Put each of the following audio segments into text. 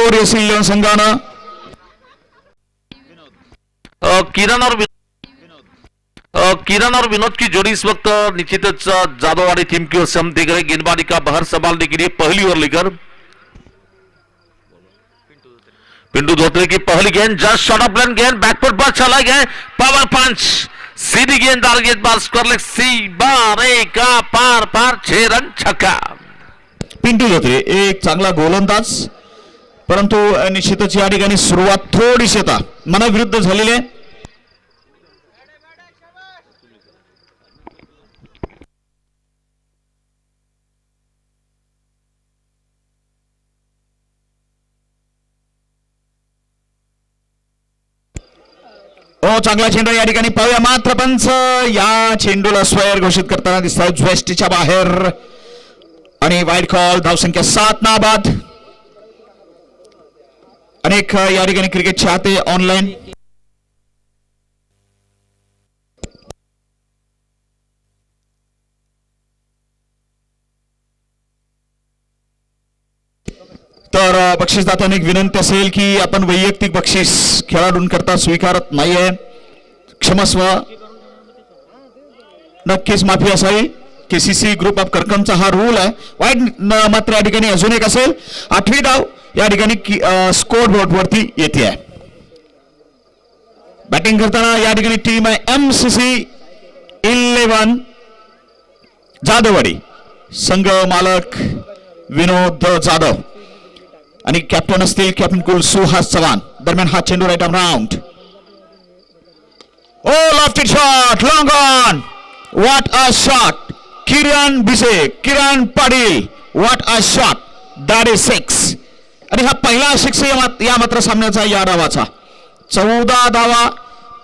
कठोर येथील संघानं किरण और विनोद की जोड़ी इस वक्त निश्चित जादववाड़ी टीम की ओर से हम देख रहे हैं। गेंदबाजी का बहर संभालने के लिए पहली ओवर लेकर पिंटू धोत्रे की पहली गेंद, जस्ट शॉट ऑफ लेन गेंद, बैकफुट पर चला गया, पावर पंच, सीधी गेंददार गेंदबाज स्कोर सी बारे का पार पार 6 रन छक्का। पिंटू धोत्रे एक चांगला गोलंदाज, परंतु निश्चितच या ठिकाणी सुरुवात थोडीशी आता मनाविरुद्ध झालेली आहे. चांगला चेंडू या ठिकाणी पाहूया. मात्र पंच या चेंडूला स्क्वेअर घोषित करताना दिसतात वेस्टच्या बाहेर आणि वाईड कॉल. धावसंख्या 7 नाबाद. अनेक या ठिकाणी क्रिकेट चाहते ऑनलाईन. तर बक्षीसदात्यांनी एक विनंती असेल की आपण वैयक्तिक बक्षीस खेळाडूंकरता स्वीकारत नाहीये. क्षमस्व, नक्कीच माफी असावी. केसीसी ग्रुप ऑफ करकमचा हा रूल आहे. वाईड मात्र या ठिकाणी अजून एक असेल. 8वी धाव या ठिकाणी स्कोर बोर्ड वरती येते आहे. बॅटिंग करताना या ठिकाणी टीम आहे MCC 11 जाधववाडी. संघ मालक विनोद जाधव आणि कॅप्टन असतील कॅप्टन कुल सुहास चव्हाण. दरम्यान हा चेंडू right arm round. Oh lofted shot, long on. What a shot. Kiran Bise, Kiran Patil, what a shot. That is 6. आणि हा पहिला 6 या मात्र सामन्याचा या डावाचा. 14 धावा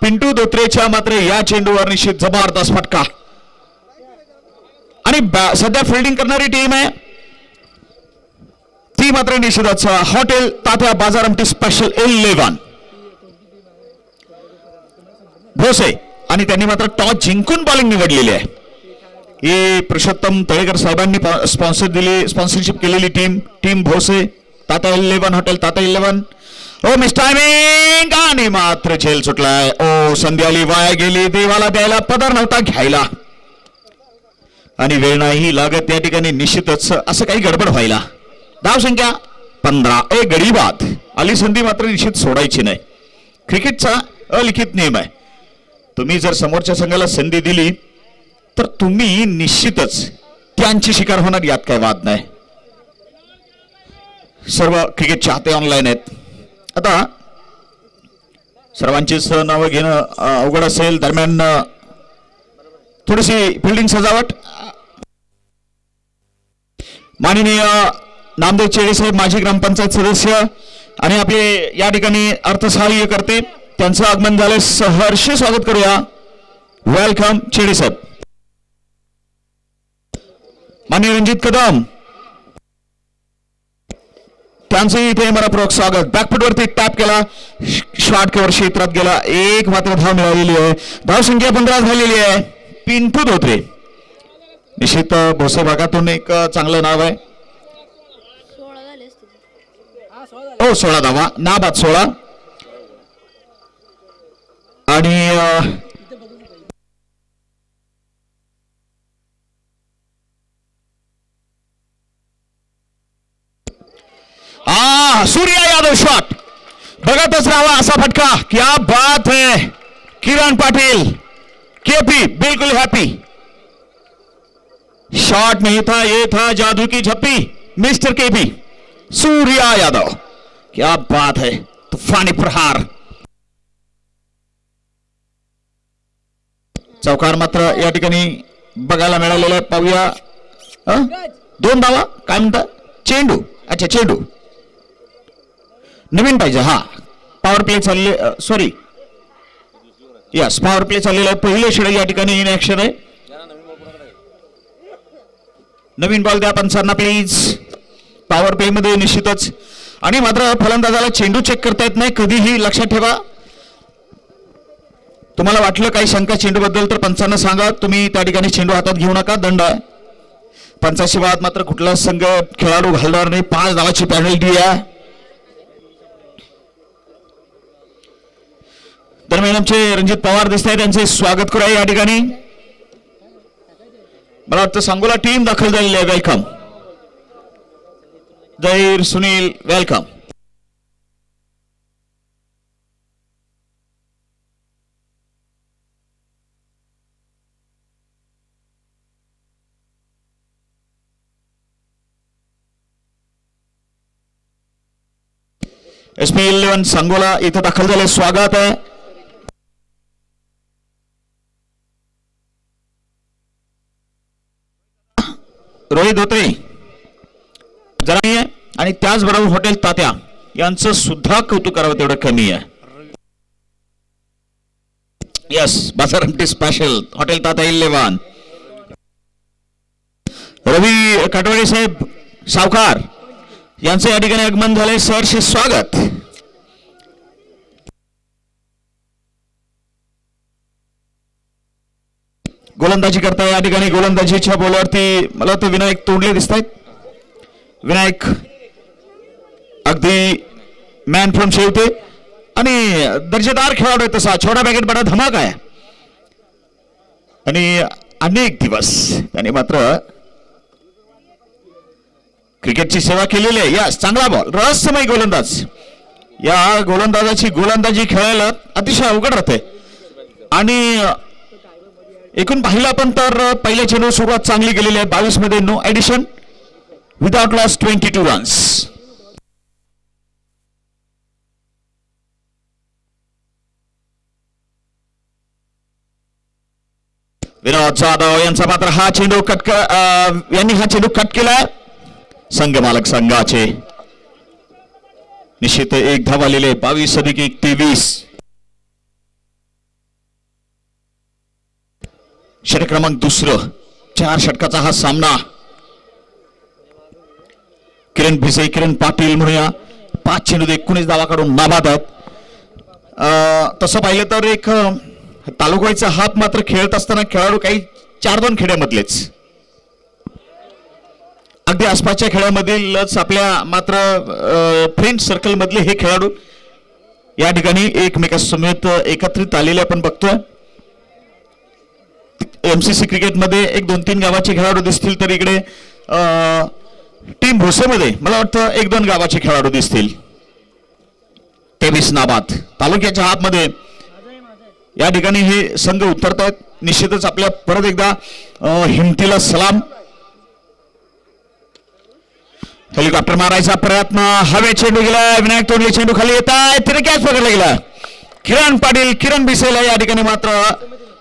पिंटू धोत्रेच्या मात्र या चेंडूवर निश्चित जबरदस्त फटका. आणि सध्या फिल्डिंग करणारी टीम आहे ती मात्र निश्चितच हॉटेल तात्या बाजारमटी स्पेशल 11 भोसे. आणि त्यांनी मात्र टॉस जिंकून बॉलिंग निवडलेली आहे. ही पुरुषोत्तम तळेकर साहेबांनी स्पॉन्सरशिप केलेली टीम भोसे तात्या 11 हॉटेल तात्या 11. ओ मिस टायमिंग आणि मात्र झेल सुटलाय. ओ संधी आली, वाया गेली. देवाला द्यायला पदर नव्हता घ्यायला आणि वेळ नाही लागत या ठिकाणी. निश्चितच असं काही गडबड व्हायला. धावसंख्या 15. एक गडी बाद. आली संधी मात्र निश्चित सोडायची नाही. क्रिकेटचा अलिखित नियम आहे. तुम्ही जर समोरच्या संघाला संधी दिली तर तुम्ही निश्चितच त्यांची शिकार होणार, यात काही वाद नाही. सर्व क्रिकेट चाहते ऑनलाईन आहेत. आता सर्वांचीच नावं घेणं अवघड असेल. दरम्यान थोडीशी फिल्डिंग सजावट. माननीय नामदेव चेडे साहेब माजी ग्रामपंचायत सदस्य आणि आपले या ठिकाणी अर्थसहाय्य करते, त्यांचं आगमन झाले. सहर्ष स्वागत करूया. वेलकम चेडे साहेब. माननीय रणजित कदम त्यांचं इथे मनपूर्वक स्वागत. बॅकफुट वरती टॅप केला, शॉर्ट कव्हर क्षेत्रात गेला. एक मात्र धाव मिळालेली आहे. धावसंख्या 15 झालेली आहे. पिंटू धोत्रे निश्चित भोसे भागातून एक चांगलं नाव आहे. 16 धावा नाबाद 16. आणि सूर्या यादव शॉट. बघतच राहा असा फटका. क्या बात है. किरण पाटील केपी बिल्कुल हैप्पी. शॉट नहीं था, ये था जादू की झप्पी. मिस्टर केपी सूर्या यादव, क्या बात है. तूफानी प्रहार. चौकार मात्र या ठिकाणी बघायला मिळालेला आहे. पाहूया. 2 धावा. काय म्हणता. चेंडू. अच्छा चेंडू नवीन पाहिजे. हा पॉवर प्ले चालले, सॉरी यस पॉवर प्ले चाललेला आहे. पहिले षटक या ठिकाणी इन ऍक्शन आहे. नवीन बॉल द्या पंचांना प्लीज. पॉवर प्ले मध्ये निश्चितच. आणि मात्र फलंदाजाला चेंडू चेक करता येत नाही कधीही, लक्षात ठेवा. तुम्हाला वाटलं काही शंका चेंडू बद्दल तर पंचांना सांगा. तुम्ही त्या ठिकाणी चेंडू हातात घेऊ नका, दंड आहे. पंचाशी बाद मात्र कुठला संघ खेळाडू घालणार नाही. 5 धावाची पेनल्टी आहे. दरम्यान आमचे रणजित पवार दिसत आहे, त्यांचे स्वागत करूया या ठिकाणी. मला वाटतं सांगोला टीम दाखल झालेली आहे. Welcome Zaheer, Sunil, welcome. SP11 Sangola इथं दाखल झाले, स्वागत आहे. रोहित धोत्रे जरा आहे आणि त्याचबरोबर हॉटेल तात्या यांचं सुद्धा कौतुक करावं तेवढं कमी आहे. यस, बाजारमटी स्पेशल हॉटेल तात्या 11. रवी काटवाडे साहेब सावकार यांचे या ठिकाणी आगमन झाले, सहर्ष स्वागत. गोलंदाजी करता या ठिकाणी गोलंदाजीच्या बॉलवरती मला वाटतं विनायक तोंडले दिसत आहेत. विनायक अगदी मॅन फ्रॉम शेवते आणि दर्जेदार खेळाडू आहे, तसा छोटा पॅकेट बडा धमाका आहे. आणि अनेक दिवस त्याने मात्र क्रिकेटची सेवा केलेली आहे. या चांगला बॉल, रहस्यमय गोलंदाज. या गोलंदाजाची गोलंदाजी खेळायला अतिशय अवघड राहते. आणि एकूण पाहिलं आपण तर पहिल्या चेंडू सुरुवात चांगली केलेली आहे. 22 मध्ये no addition, without loss 22 runs. Vinod Jadhav यांचा मात्र हा चेंडू यांनी हा चेंडू कट केलाय. संघ मालक संघाचे निश्चित एक धाव आलेले. 22-23. षटक क्रमांक दुसरं, 4 षटकाचा हा सामना. किरण भिसे, किरण पाटील म्हणूया 5 चेंडू 19 धावा काढून नाबाद आहेत. तसं पाहिलं तर एक तालुक्याचा हात मात्र खेळत असताना खेळाडू काही 4-2 खेड्यामधलेच, अगदी आसपासच्या खेळामधीलच आपल्या मात्र फ्रेंड सर्कल मधले हे खेळाडू या ठिकाणी एकमेकांसमेत एकत्रित आलेले आपण बघतोय. MCC क्रिकेटमध्ये एक 2-3 गावाचे खेळाडू दिसतील, तर इकडे टीम भोसेमध्ये मला वाटतं 1-2 गावाचे खेळाडू दिसतील. 23 नाबाद तालुक्याच्या हातमध्ये या ठिकाणी हे संघ उतरतायत. निश्चितच आपल्या परत एकदा हिमतीला सलाम. हेलिकॉप्टर मारायचा प्रयत्न, हवे चेंडू गेला. विनायक तोंडले चेंडू खाली येत आहे, तिने कॅच पकडला गेला. किरण पाटील, किरण भिसेला या ठिकाणी मात्र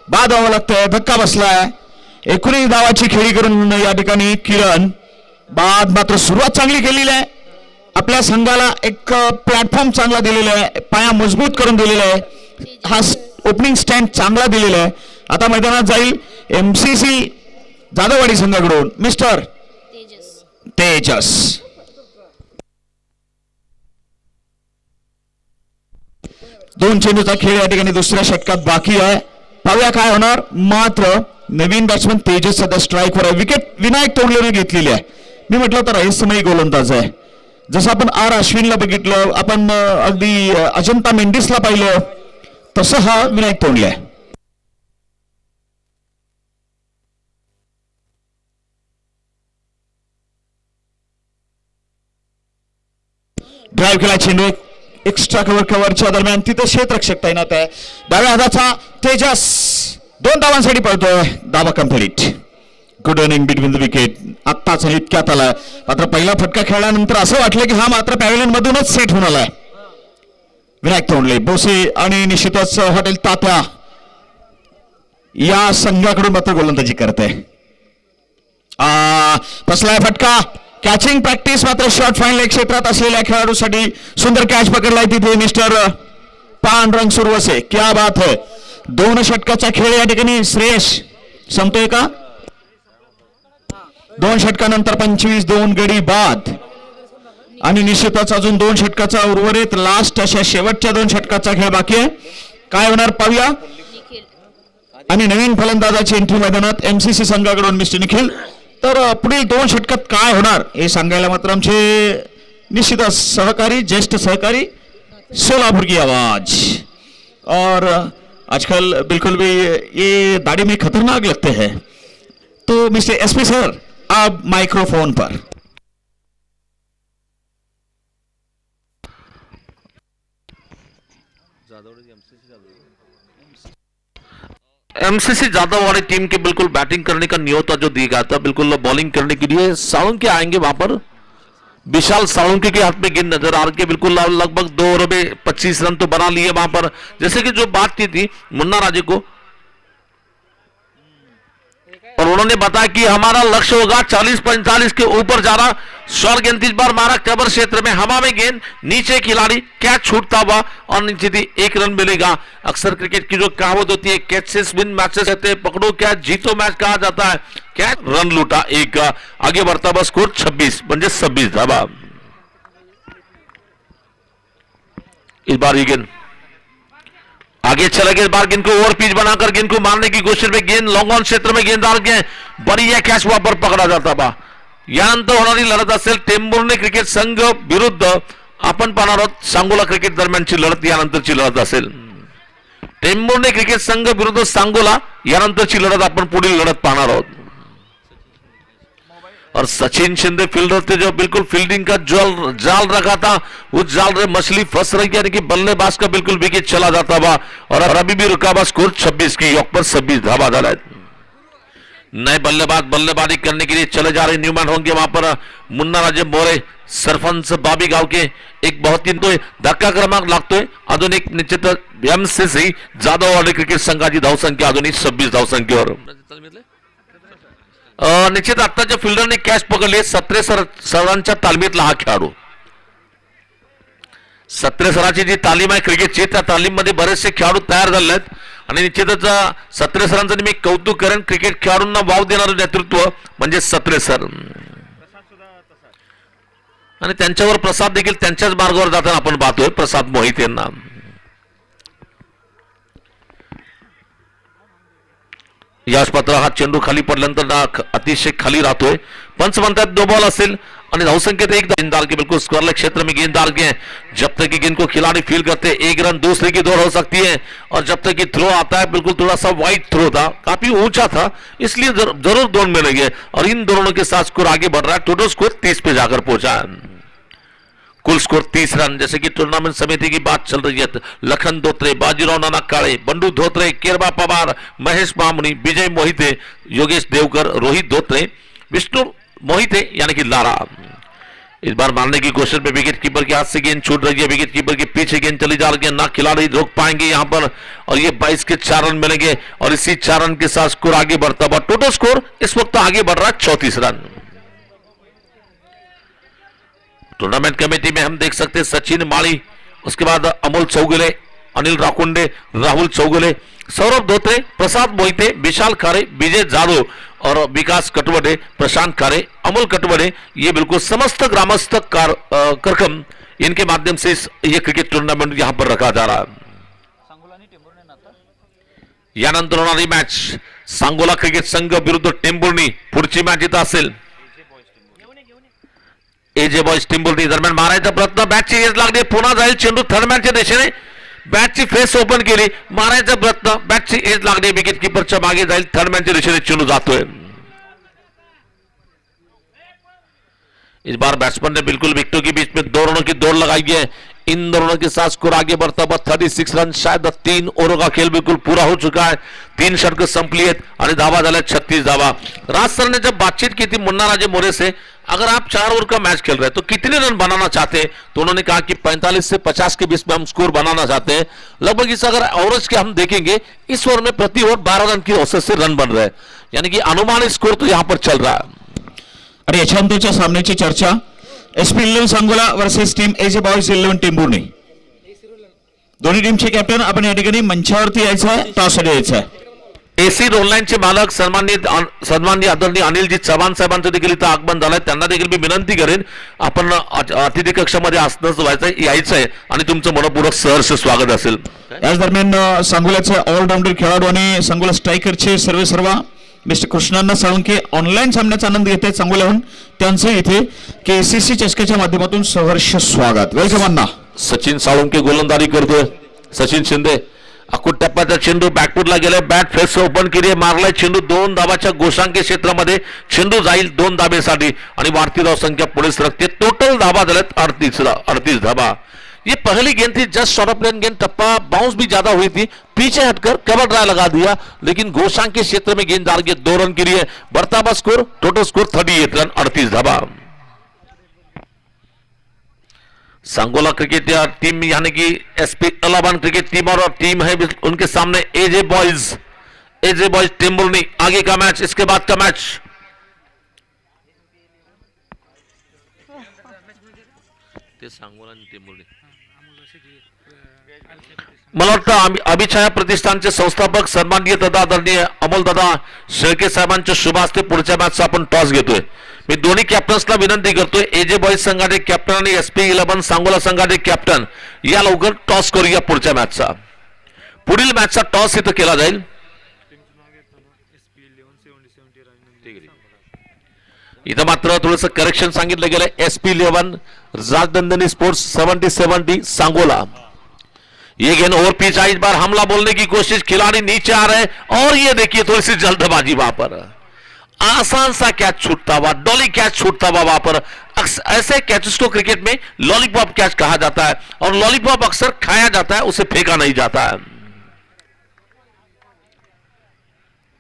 बाद व्हावं लागतंय, धक्का बसलाय. 19 धावाची खेळी करून या ठिकाणी किरण बाद. मात्र सुरुवात चांगली केलेली आहे. आपल्या संघाला एक प्लॅटफॉर्म चांगला दिलेला आहे, पाया मजबूत करून दिलेला आहे. हा ओपनिंग स्टँड चांगला दिलेला आहे. आता मैदानात जाईल MCC जाधववाडी संघाकडून मिस्टर तेजस. दोन चेंडूचा खेळ या ठिकाणी दुसऱ्या षटकात बाकी आहे. पाहूया काय होणार. मात्र नवीन बॅट्समन तेजस सध्या स्ट्राईकवर आहे. विकेट विनायक तोंडलेने घेतलेली आहे. मी म्हटलं तर रहस्यमयी गोलंदाज आहे. जसं आपण अश्विनला बघितलं, आपण अगदी अजंता मेंडिसला पाहिलं, तसं हा विनायक तोंडले आहे. ड्राईव्ह केला चेंडू एक्स्ट्रा कव्हरच्या दरम्यान, तिथं क्षेत्ररक्षक तैनात आहे. डाव्या हाताचा तेजस 2 धावांसाठी पळतोय. धावा complete. Good running between the wicket. आत्ताच इतक्यात आलाय. मात्र पहिला फटका खेळल्यानंतर असं वाटलं की हा मात्र पॅव्हिलियन मधूनच सेट होऊन आलाय. विनायक तोंडले, बोसे आणि निश्चितच हॉटेल तात्या या संघाकडून मात्र गोलंदाजी करत आहे. फसलाय फटका. कॅचिंग प्रॅक्टिस मात्र शॉर्ट फाईनल क्षेत्रात असलेल्या खेळाडूसाठी सुंदर कॅच पकडलाय तिथे मिस्टर पांडुरंग सुरवसे. क्या बात है. 2 षटकाचा खेळ या ठिकाणी. श्रेयश संपतोय का? 2 षटकानंतर 25 गडी बाद. आणि निश्चितच अजून 2 षटकाचा उर्वरित लास्ट अशा शेवटच्या 2 षटकाचा खेळ बाकी आहे. काय होणार पाहूया. आणि नवीन फलंदाजाची एंट्री मैदानात MCC संघाकडून मिस्टर निखिल. तर पुढील 2 षटकात काय होणार हे सांगायला मात्र आमचे निश्चितच सहकारी, ज्येष्ठ सहकारी सोलापूर की आवाज और आजकल बिल्कुल भी ये दाढ़ी में खतरनाक लगते हैं। तो मिस्टर एसपी सर, आप माइक्रोफोन पर। एमसीसी जादव वाली टीम के बिल्कुल बैटिंग करने का न्योता जो दिया गया था, बिल्कुल बॉलिंग करने के लिए साळुंके आएंगे वहां पर। विशाल साळुंके के हाथ में गेंद नजर आ रही है, बिल्कुल लगभग 2 ओवर में 25 रन तो बना लिए वहां पर। जैसे कि जो बात की थी मुन्ना राजे को, और उन्होंने बताया कि हमारा लक्ष्य होगा 40-45 के ऊपर जाना। शॉर्ट गेंद इस बार मारा कवर क्षेत्र में, हवा में गेंद, नीचे खिलाड़ी, कैच छूटता हुआ और नीचे थी 1 रन मिलेगा। अक्सर क्रिकेट की जो कहावत होती है, कैचेस विन मैचेस कहते हैं, पकड़ो कैच जीतो मैच कहा जाता है। कैच रन लूटा एक, आगे बढ़ता हुआ स्कोर 26 म्हणजे 26 धावा। इस बार ये गेंद आगे चला गया, इस बार गेंद को ओवर पिच बनाकर गेंद को मारने की कोशिश में, गेंद लॉन्ग ऑन क्षेत्र में गेंद डाल के बढ़िया कैच वहां पर पकड़ा जाता बा। यानंतर होणारी लढत असेल टेंभुर्णी क्रिकेट संघ विरुद्ध आपण पाहणार आहोत सांगोला क्रिकेट दरम्यानची लढत, यानंतरची लढत असेल टेंभुर्णी क्रिकेट संघ विरुद्ध सांगोला, यानंतरची लढत आपण पुढील लढत पाहणार आहोत। और सचिन शिंदे फील्डर थे जो बिल्कुल फील्डिंग का जाल रखा था, उस जाल में मछली फंस रही, यानी कि बल्लेबाज का बिल्कुल विकेट चला जाता हुआ। और अभी भी रुका हुआ स्कोर 26 की योग पर 26 धावा डाला। नए बल्लेबाज बल्लेबाजी करने के लिए चले जा रहे न्यूमैन होंगे वहां पर मुन्ना राजे मोरे, सरपंच बाबी गाव के। एक बहुत ही तो धक्का क्रमांक लागतोय आधुनिक निश्चित एमसीसी जाधव वाले क्रिकेट संघाची धावसंख्या आधुनिक 26 धावसंख्येवर। निश्चित आत्ताच्या फिल्डरने कॅच पकडले 17 सरांच्या तालमीतला हा खेळाडू। 17 सराची जी तालीम आहे क्रिकेटची, त्या तालीममध्ये बरेचसे खेळाडू तयार झाले आहेत आणि निश्चितच 17 सरांचं मी कौतुक करेन। क्रिकेट खेळाडूंना वाव देणारं नेतृत्व म्हणजे 17 सर, आणि त्यांच्यावर प्रसाद देखील त्यांच्याच मार्गावर जाताना आपण पाहतोय, प्रसाद मोहित यांना। यश पात्र हा चेंडू खाली पडल्यानंतर अतिशय खाली राहतोय। पंच म्हणतात 2 बॉल असेल और धावसंख्या एक गेंद डाल के बिल्कुल स्क्वायर क्षेत्र में गेंद डाल के, जब तक कि गेंद को खिलाड़ी फील करते 1 रन दूसरे की दौड़ हो सकती है। और जब तक कि थ्रो आता है, बिल्कुल थोड़ा सा वाइड थ्रो था, काफी ऊंचा था, इसलिए जरूर दौड़ मिलेंगे। और इन दोनों के साथ स्कोर आगे बढ़ रहा है, टोटल स्कोर 30 पे जाकर पहुंचा है। कुल स्कोर 30 रन। जैसे कि टूर्नामेंट समिति की बात चल रही है, लखन धोत्रे, बाजीराव नाना काळे, बंडू धोत्रे, केरबा पवार, महेश मामुनी, विजय मोहिते, योगेश देवकर, रोहित धोत्रे, विष्णु मोहिते यानी कि लारा। इस बार मारने की कोशिश में विकेट कीपर के हाथ से गेंद छूट रही है, विकेट कीपर के पीछे गेंद चली जा रही है, ना खिलाड़ी रोक पाएंगे यहां पर। और ये 22 के 4 रन मिलेंगे और इसी 4 रन के साथ स्कोर आगे बढ़ता हुआ, टोटल स्कोर इस वक्त आगे बढ़ रहा है 34 रन। टूर्नामेंट कमेटी में हम देख सकते हैं सचिन माली, उसके बाद अमोल चौगुले, अनिल राकुंडे, राहुल चौगुले, सौरभ धोत्रे, प्रसाद मोहिते, विशाल खारे, विजय जाधव और विकास कटवडे, प्रशांत खारे, अमोल कटवडे, ये बिल्कुल समस्त ग्रामस्थ करकम, इनके माध्यम से ये क्रिकेट टूर्नामेंट यहां पर रखा जा रहा है। यानंतर होणारी मॅच सांगोला क्रिकेट संघ विरुद्ध टेंभुर्णी, पुढची मॅच इथं असेल एजे बॉयज टेंभुर्णी दरम्यान। मारायचा प्रयत्न, बॅटची एज लागली, पुन्हा जाईल चेंडू थर्ड मॅनच्या दिशेने, बॅटची फेस ओपन केली, मारायचा प्रयत्न, बॅटची एज लागली, विकेट कीपरच्या मागे जाईल, थर्ड मॅनच्या दिशेने चेंडू जातोय। इस बार बैट्समैन ने बिल्कुल विकेटों के बीच में 2 रनों की दौड़ लगाई है। इन दोनों के साथ स्कोर आगे बढ़ता हुआ 36 रन, शायद 3 ओवरों का खेल बिल्कुल पूरा हो चुका है। 3 षटक संपली आहेत आणि धावा झाल्या 36 धावा। राज सर ने जब बातचीत की थी मुन्ना राजे मोरे से, अगर आप 4 ओवर का मैच खेल रहे हैं तो कितने रन बनाना चाहते हैं, तो उन्होंने कहा कि 45 से 50 के बीच में हम स्कोर बनाना चाहते हैं। लगभग इस अगर एवरेज के हम देखेंगे, इस ओवर में प्रति ओवर 12 रन की औसत से रन बन रहे हैं, यानी कि अनुमानित स्कोर तो यहां पर चल रहा है। आणि याच्यानंतरच्या सामन्याची चर्चा SP 11 Sangola versus team AJ boys 11 Tembhurni. दोन्ही टीमचे कॅप्टन आपण या ठिकाणी मंचावरती यायचं आहे, टॉससाठी यायचं आहे। एसी रोडलाईनचे मालक सन्माननीय आदरणीय अनिलजी चव्हाण साहेबांचं देखील इथं आगमन झालंय, त्यांना देखील मी विनंती करेन आपण अतिथी कक्षामध्ये यायचंय आणि तुमचं मनपूर्वक सहर्ष स्वागत असेल। याच दरम्यान सांगोल्याचे ऑलराऊंडर खेळाडू आणि सांगोला स्ट्रायकरचे सर्व मिस्टर कृष्णांना साळुंके ऑनलाईन सामन्याचा आनंद घेत आहेत सांगोल्याहून, त्यांचं इथे केसीसी चषकाच्या माध्यमातून सहर्ष स्वागत। वेलकम अण्णा। सचिन साळुंके गोलंदाजी करतोय, सचिन शिंदे अकुट टप्प्याचा चेंडू बॅकफुटला गेलाय, बॅट फेस ओपन केली, मारलाय चेंडू 2 धाबाच्या गोशांकी क्षेत्रामध्ये, चेंडू जाईल 2 धाबेसाठी आणि वाढती धाव संख्या पुढे सरकते. टोटल धाबा झाल्यात 38 धाबा. ये पहली गेंद थी, जस्ट शॉर्ट ऑफ प्लेन गेंद, टप्पा बाउंस भी ज्यादा हुई थी, पीछे हटकर कवर ड्राइव लगा दिया, लेकिन गोशांक के क्षेत्र में गेंद डाल के 2 रन के लिए बढ़ता हुआ स्कोर, टोटल स्कोर 38 रन 38 धाबा. सांगोला क्रिकेट टीम यानी कि SP इलेवन क्रिकेट टीम और टीम है उनके सामने एजे बॉयज टेम्बुर्नी. आगे का मैच, इसके बाद का मैच. मला वाटतं अभिछाया प्रतिष्ठानचे संस्थापक सन्माननीय तथा आदरणीय अमोलदादा शेळके साहेबांच्या शुभ हस्ते पुढच्या मॅचचा आपण टॉस घेतोय. मी दोन्ही कॅप्टन्सला विनंती करतोय, एजे बॉयज संघाचे कॅप्टन आणि SP इलेवन सांगोला संघाचे कॅप्टन, या लवकर टॉस करूया पुढच्या मॅचचा. पुढील मॅचचा टॉस इथं केला जाईल. इथं मात्र थोडंसं करेक्शन सांगितलं गेलं. SP eleven Rajnandini sports 70-70 Sangola. ये गेंद ओवर पिच आई, इस बार हमला बोलने की कोशिश, खिलाड़ी नीचे आ रहे और ये देखिए थोड़ी सी जल्दबाजी वहां पर, आसान सा कैच छूटता हुआ, डॉली कैच छूटता हुआ वहां पर. ऐसे कैचेस को क्रिकेट में लॉलीपॉप कैच कहा जाता है और लॉलीपॉप अक्सर खाया जाता है, उसे फेंका नहीं जाता है.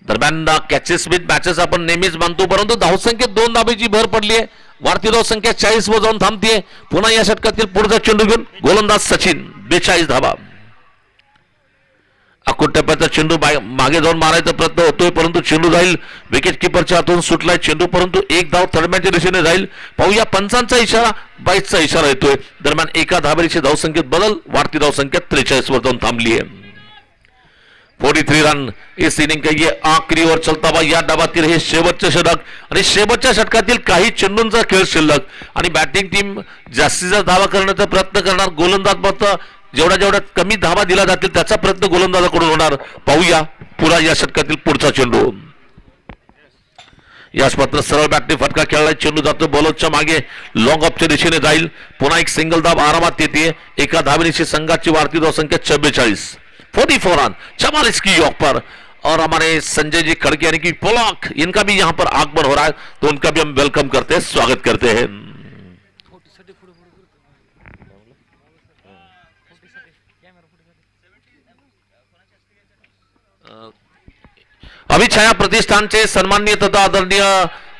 दरम्यान कॅचेस विथ मॅचेस आपण नेहमीच मानतो, परंतु धावसंख्येत 2 धाबेची भर पडली आहे. वाढती धावसंख्या 40 वर जाऊन थांबतीये. पुन्हा या षटकातील पुढचा चेंडू घेऊन गोलंदाज सचिन 42 धाबा. अकुट टप्प्याचा चेंडू मागे जाऊन मारायचा प्रयत्न होतोय, परंतु चेंडू जाईल विकेट किपरच्या हातून सुटलाय चेंडू, परंतु एक धाव तडम्याच्या दिशेने जाईल. पाहूया पंचांचा इशारा, 22चा इशारा येतोय. दरम्यान एका धाबेची धावसंख्येत बदल, वाढती धावसंख्या 43 वर जाऊन थांबली आहे. 43 रन इस इनिंग का ये आखरी ओव्हर चलता हुआ या डावातील हे शेवटचे षटक आणि शेवटच्या षटकातील काही चेंडूंचा खेळ शिल्लक आणि बॅटिंग टीम जास्तीत जास्त धावा करण्याचा प्रयत्न करणार. गोलंदाज मात्र जेवढ्या कमी धावा दिल्या जातील त्याचा प्रयत्न गोलंदाजाकडून होणार. पाहूया पुन्हा या षटकातील पुढचा चेंडू. याच मात्र सरळ बॅटने फटका खेळलाय, चेंडू जातो बॉलरच्या मागे, लॉंग ऑफच्या दिशेने जाईल. पुन्हा एक सिंगल धाव आरामात येते. एका धावेनिशी संघाची वाढती धावसंख्या 44. 44 रन 44 की योग पर. और हमारे संजय जी खड़के यानी कि पोलॉक, इनका भी यहाँ पर आगमन हो रहा है, तो उनका भी हम वेलकम करते हैं, स्वागत करते हैं. अभिछाया प्रतिष्ठानचे सन्माननीय तथा आदरणीय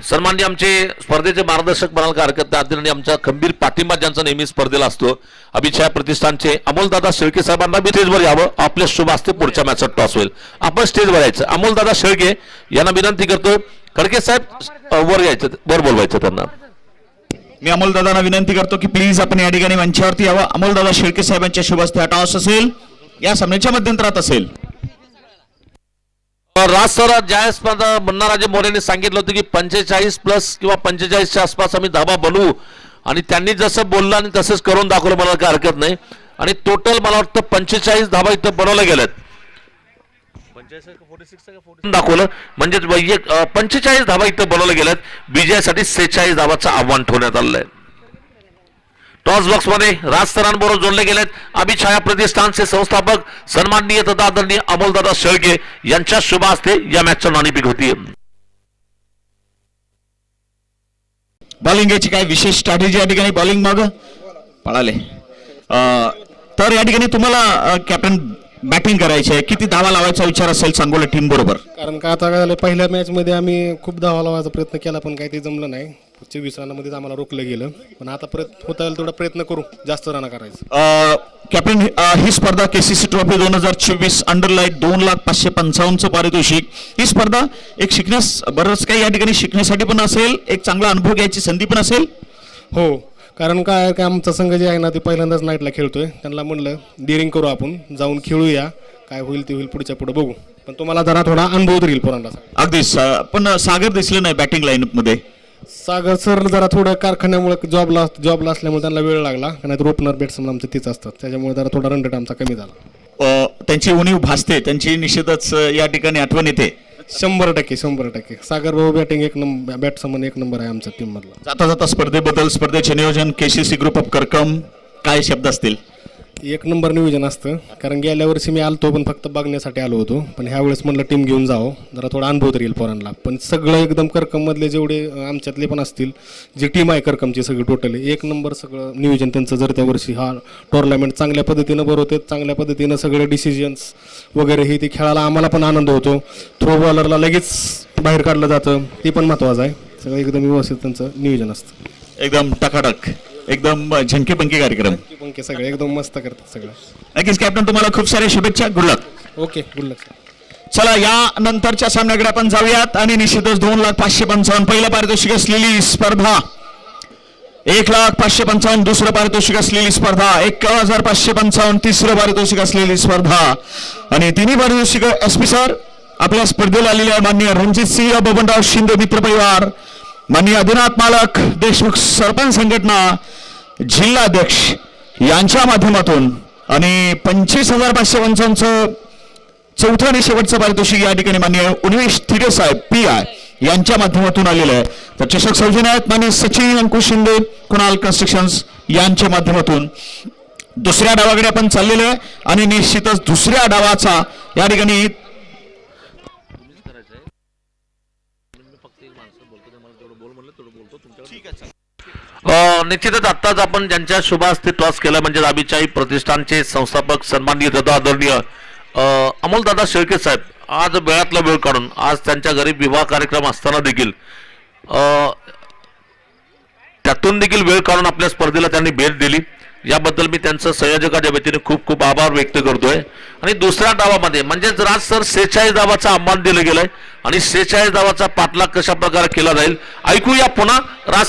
सन्माननीय आमचे स्पर्धेचे मार्गदर्शक म्हणाल का हरकत नाही, आदरणीय आमचा खंबीर पाठिंबा ज्यांचा नेहमी स्पर्धेला असतो, अभिछाया प्रतिष्ठानचे अमोलदादा शेळके साहेबांना मी स्टेजवर यावं. आपल्या शुभ हस्ते पुढच्या मॅचचा टॉस होईल. आपण स्टेजवर यायचं. अमोलदादा शेळके यांना विनंती करतो, खडके साहेब वर यायचं, वर बोलवायचं त्यांना. मी अमोलदादांना विनंती करतो की प्लीज आपण या ठिकाणी मंचावरती यावं. अमोलदादा शेळके साहेबांच्या शुभ हस्ते हा टॉस असेल, या सामन्याच्या मध्यंतरात असेल. राज सर ज्यावेळेस बन्नाराजे मोरेने सांगितलं होतं की 45 प्लस किंवा 45च्या आसपास आम्ही धाबा बनवू, आणि त्यांनी जसं बोललं आणि तसंच करून दाखवलं, मला काय हरकत नाही. आणि टोटल मला वाटतं 45 धाबा इथं बनवल्या गेल्यात. दाखवलं म्हणजे 45 धाबा इथं बनवल्या गेल्यात. विजयासाठी 46 धाबाचं आव्हान ठेवण्यात आलेलं आहे. टॉस बॉक्स मध्ये राज सरांबरोबर जोडले गेलेत अभिछाया प्रतिष्ठानचे संस्थापक सन्माननीय तथा आदरणीय अमोलदादा शेळके यांच्या शुभ हस्ते या मॅचचं नाणेफेक होती. बॉलिंग याची काय विशेष स्ट्रॅटेजी या ठिकाणी बॉलिंग मग पळाले. तर या ठिकाणी तुम्हाला कॅप्टन बॅटिंग करायची आहे, किती धावा लावायचा विचार असेल सांगोला टीम बरोबर? कारण का आता काय झालं, पहिल्या मॅच मध्ये आम्ही खूप धावा लावायचा प्रयत्न केला, पण काही ते जमलं नाही. 24 रनामध्येच आम्हाला रोखलं गेलं, पण आता होता येईल तेवढा प्रयत्न करू, जास्त रन करायचं. कॅप्टन ही स्पर्धा KCC ट्रॉफी 2024 अंडरलाईट 2,05,55 पारितोषिक. ही स्पर्धा एक शिकण्यास बरंच काही या ठिकाणी शिकण्यासाठी पण असेल, एक चांगला अनुभव घ्यायची संधी पण असेल. हो, कारण काय आमचा संघ जे आहे ना ते पहिल्यांदाच नाईटला खेळतोय, त्यांना म्हणलं डेअरिंग करू, आपण जाऊन खेळूया, काय होईल ते होईल, पुढच्या पुढे बघू, पण तुम्हाला जरा थोडा अनुभव तरी येईल पोरांना. अगदीच. पण सागर दिसले नाही बॅटिंग लाईनअप मध्ये. सागर सर जरा थोडं कारखान्यामुळे जॉबला असल्यामुळे त्यांना वेळ लागला, नाही तर ओपनर बॅट्समन आमचे तेच असतात, त्याच्यामुळे जरा थोडा रन रेट आमचा कमी झाला. त्यांची उणीव भासते, त्यांची निश्चितच या ठिकाणी आठवण येते. 100% सागर भाऊ बॅटिंग एक नंबर, बॅट्समन एक नंबर आहे आमच्या टीम मधला. जाता जाता स्पर्धेबद्दल, स्पर्धेचे नियोजन, KCC ग्रुप ऑफ करकम, काय शब्द असतील? एक नंबर नियोजन असतं, कारण गेल्या वर्षी मी आलतो पण फक्त बघण्यासाठी आलो होतो, पण ह्या वेळेस म्हणलं टीम घेऊन जावं, जरा थोडा अनुभव तरी येईल पोरांना. पण सगळं एकदम करकममधले जेवढे आमच्यातले पण असतील, जी टीम आहे करकमची सगळी टोटली एक नंबर सगळं नियोजन त्यांचं. जर त्या वर्षी हा टुर्नामेंट चांगल्या पद्धतीनं भरवते, चांगल्या पद्धतीनं सगळे डिसिजन्स वगैरे हे ते खेळायला आम्हाला पण आनंद होतो. थ्रो बॉलरला लगेच बाहेर काढलं जातं, ते पण महत्त्वाचं आहे. सगळं एकदम व्यवस्थित त्यांचं नियोजन असतं. एकदम टकाटक, एकदम झंके पंके कार्यक्रम. पंखे सगळे एकदम मस्त करतात सगळं. नक्कीच कॅप्टन, तुम्हाला खूप साऱ्या शुभेच्छा. गुड लक. ओके, गुड लक. चला या नंतरच्या सामन्याकडे आपण जाऊयात आणि निश्चितच 2,05,55 पहिलं पारितोषिक असलेली स्पर्धा, 1,05,55 दुसरं पारितोषिक असलेली स्पर्धा, 1,555 तिसरं पारितोषिक असलेली स्पर्धा आणि तिन्ही पारितोषिक SP सर आपल्या स्पर्धेला आलेले आहे. माननीय रणजित सिंह बबनराव शिंदे मित्र परिवार, माननीय आदिनाथ मालक देशमुख सरपंच संघटना जिल्हाध्यक्ष यांच्या माध्यमातून आणि 25,555 चौथं आणि शेवटचं पारितोषिक या ठिकाणी माननीय उन्मेष थिरे साहेब PI यांच्या माध्यमातून आलेलं आहे. तर चषक सौजन्य आहेत माननीय सचिन अंकुश शिंदे कुणाल कन्स्ट्रक्शन्स यांच्या माध्यमातून. दुसऱ्या डावाकडे आपण चाललेलो आहे आणि निश्चितच दुसऱ्या डावाचा या ठिकाणी निश्चितच आत्ताच आपण ज्यांच्या शुभ हस्ते टॉस केला म्हणजे अभिचाई प्रतिष्ठानचे संस्थापक सन्माननीय दादा आदरणीय अमोल दादा शेळके साहेब आज वेळातला वेळ काढून आज त्यांच्या घरी विवाह कार्यक्रम असताना देखील त्यातून देखील वेळ काढून आपल्या स्पर्धेला त्यांनी भेट दिली. याबद्दल मी त्यांचं संयोजकाच्या वतीने खूप खूप आभार व्यक्त करतोय. आणि दुसऱ्या डावामध्ये म्हणजेच राज सर 46 डावाचा आव्हान दिलं गेलंय आणि 46 डावाचा पाठलाग कशा प्रकारे केला जाईल ऐकूया पुन्हा राज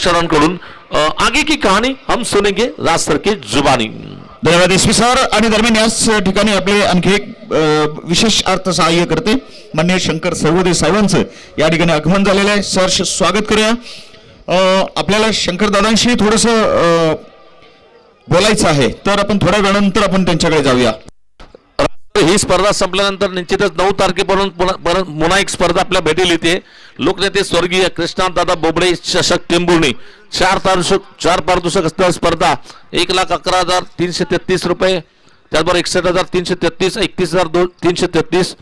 सरांकडून. आगे की कहाणी हम सुनेंगे राज सर की जुबानी. धन्यवाद SP सर. आणि दरम्यान याच ठिकाणी आपले आणखी एक विशेष अर्थ सहाय्य करते माननीय शंकर सर्वदे साहेबांचं या ठिकाणी आगमन झालेलं आहे. सर स्वागत करूया. आपल्याला शंकर दादांशी थोडंसं बोलायचं आहे, तर आपण थोड्या वेळानंतर आपण त्यांच्याकडे जाऊया. ही स्पर्धा संपल्यानंतर निश्चितच 9 तारखेपर्यंत पुन्हा एक स्पर्धा आपल्या भेटेल येते. लोकनेते स्वर्गीय कृष्णादादा बोबडे चषक टेंभुर्णी 4 पारितोषिक असलेली स्पर्धा 1,11,333 रुपये, त्याचबरोबर 61,333, 31,333.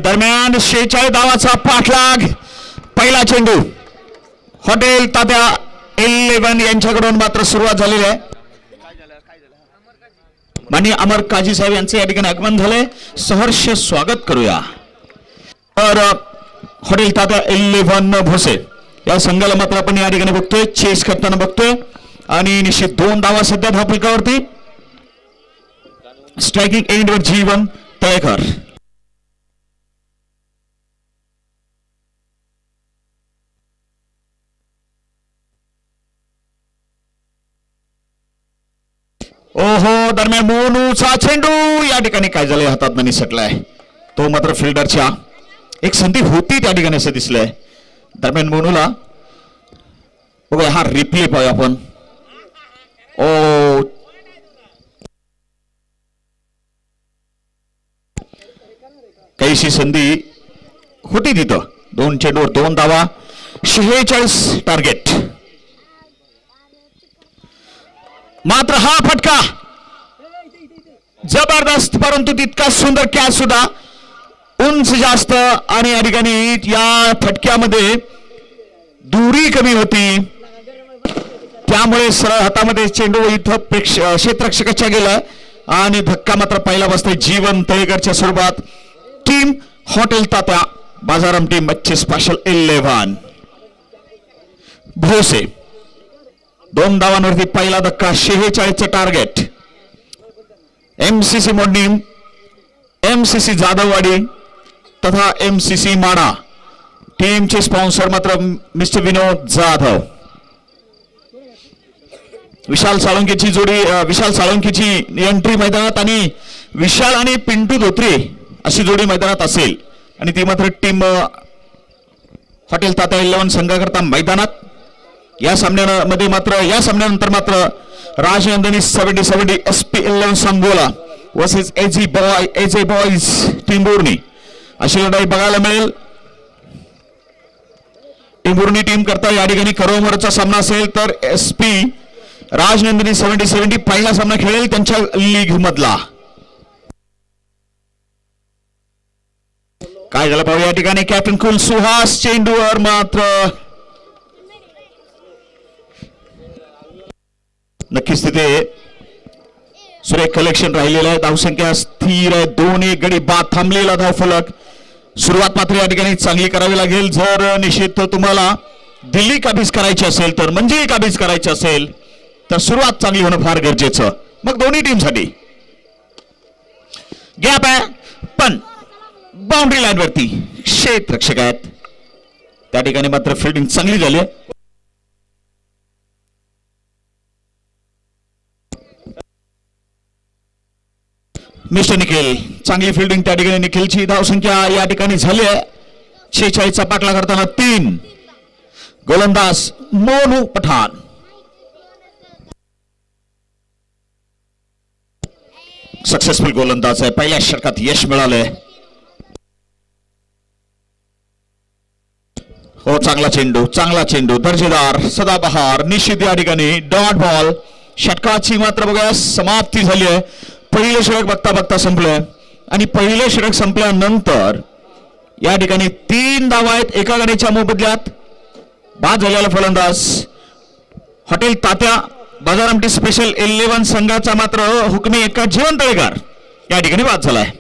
दरम्यान 46 धावाचा पाठलाग. पहिला चेंडू हॉटेल तात्या 11 यांच्याकडून मात्र सुरुवात झालेली आहे. माननीय अमर काजी साहेब यांचे या ठिकाणी आगमन झाले, सहर्ष स्वागत करूया. तर हॉटेल तात्या 11 भोसे या संघाला मात्र आपण या ठिकाणी बघतोय, चेस करताना बघतोय आणि निश्चित 2 धावा सध्या धावफलकावरती. स्ट्रायकिंग एंडवर जीवन तळेकर. ओहो, दरम्यान मोनूचा चेंडू या ठिकाणी काय झालंय, हातात निसटलाय तो. मात्र फिल्डरच्या एक संधी होती त्या ठिकाणी असं दिसलंय. दरम्यान मोनूला बघूया हा रिप्ले पाहूया आपण. ओ काहीशी संधी होती तिथं. 2 चेंडूवर 2 धावा, 46 टार्गेट. मात्र हा फटका जबरदस्त, परंतु तितका सुंदर कॅच सुद्धा उंच जास्त आणि या ठिकाणी या फटक्यामध्ये दुरी कमी होती, त्यामुळे सरळ हातामध्ये चेंडू इथं क्षेत्ररक्षकाच्या गेला आणि धक्का मात्र पहिला बसतोय जीवन तळेकरच्या स्वरूपात. टीम हॉटेल तात्या बाजारम टीम मच्छी स्पेशल 11 भोसे. 2 धावांवरती पहिला धक्का, 46चं टार्गेट. MCC मोडणी, MCC जाधववाडी तथा MCC माडा टीमचे स्पॉन्सर मात्र मिस्टर विनोद जाधव. विशाल साळुंकेची जोडी, विशाल साळुंकेची एंट्री मैदानात आणि विशाल आणि पिंटू धोत्रे अशी जोडी मैदानात असेल आणि ती मात्र टीम हॉटेल तात्या 11 संघाकरता मैदानात. या सामन्यामध्ये मात्र या सामन्यानंतर मात्र Rajnandini 70 SP11 Sangola versus AJ boys Timburni अशी लढाई बघायला मिळेल. टिंबुर्णी टीम करता या ठिकाणी करोमरचा सामना असेल तर SP राजनंदिनी 70 पहिला सामना खेळेल त्यांच्या लीग मधला. काय झालं पाहूया या ठिकाणी कॅप्टन कुल सुहास चेंडूवर मात्र नक्कीच तिथे सुरेख कलेक्शन राहिलेलं आहे. धावसंख्या स्थिर आहे 2-1 गडी बाद थांबलेला धावफलक. सुरुवात मात्र या ठिकाणी चांगली करावी लागेल. जर निश्चित तुम्हाला दिल्ली काबीज करायची असेल तर म्हणजे काबीज करायची असेल तर सुरुवात चांगली होणं फार गरजेचं. मग दोन्ही टीमसाठी गॅप आहे पण बाउंड्री लाईन वरती क्षेत्ररक्षक आहेत त्या ठिकाणी मात्र फिल्डिंग चांगली झाली आहे. मिस्टर निखिल चांगली फिल्डिंग त्या ठिकाणी. निखिलची धावसंख्या या ठिकाणी झाली आहे 46चा पाठला करताना 3. गोलंदाज मोनू पठाण सक्सेसफुल गोलंदाज आहे. पहिल्या षटकात यश मिळालंय. हो चांगला चेंडू दर्जेदार सदाबहार निश्चित या ठिकाणी डॉट बॉल. षटकाची मात्र बघा समाप्ती झाली आहे. पहिलं षटक बघता बघता संपलंय आणि पहिलं षटक संपल्यानंतर या ठिकाणी 3 धावा आहेत एका गडीच्या मोबदल्यात. बाद झालेला फलंदाज हॉटेल तात्या बाजारामटी स्पेशल 11 संघाचा मात्र हुकमी एका जीवन तळेकर या ठिकाणी बाद झालाय.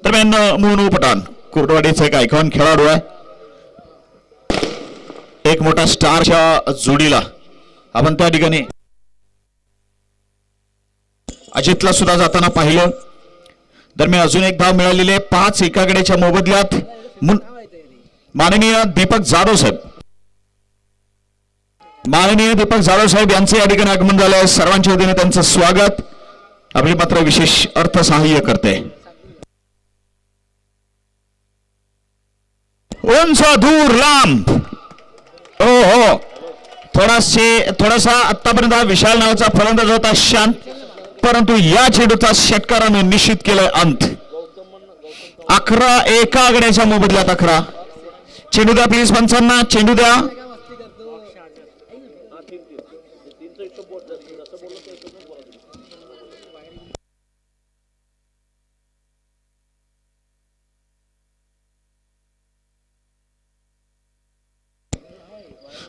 दरम्यान मोनू पठाण कुर्डवाडीचा एक आयकॉन खेळाडू आहे. एक मोठा स्टारच्या जोडीला आपण त्या ठिकाणी अजितला सुद्धा जाताना पाहिलं. दरम्यान अजून एक धाव मिळालेली आहे 5 एका गड्याच्या मोबदल्यात. माननीय दीपक जाधव साहेब यांचे या ठिकाणी आगमन झालं आहे. सर्वांच्या वतीने त्यांचं स्वागत. आपली मात्र विशेष अर्थसहाय्य करते. उंच दूर लांब हो थोडासा आतापर्यंत हा विशाल नावाचा फलंदाज होता शांत परंतु या चेंडूचा षटकारानं निश्चित केलाय अंत. 11 एका गड्याच्या मोबदल्यात 11. चेंडू द्या प्लीज पंचांना चेंडू द्या.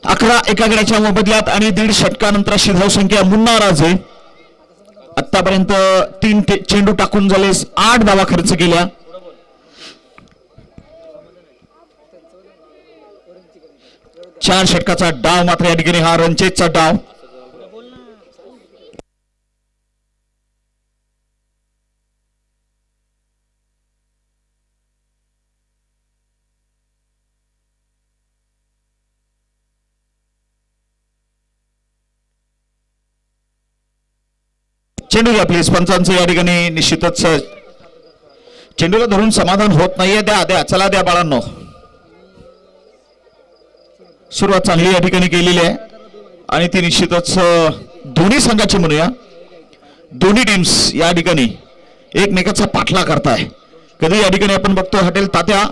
अकरा एका गड्याच्या मोबदल्यात आणि 1.5 षटकानंतर अशी धावसंख्या मुन्ना राजे आतापर्यंत 3 चेंडू टाकून झाले 8 धावा खर्च केल्या. चार षटकाचा डाव मात्र या ठिकाणी हा रणचेतचा डाव. चेंडू द्या प्लीज पंचांचं या ठिकाणी निश्चितच चेंडूला धरून समाधान होत नाहीये. द्या चला द्या बाळांनो. सुरुवात चांगली या ठिकाणी केलेली आहे आणि ती निश्चितच दोन्ही संघाची म्हणूया दोन्ही टीम्स या ठिकाणी एकमेकाचा पाठला करताय. कधी या ठिकाणी आपण बघतो हॉटेल तात्या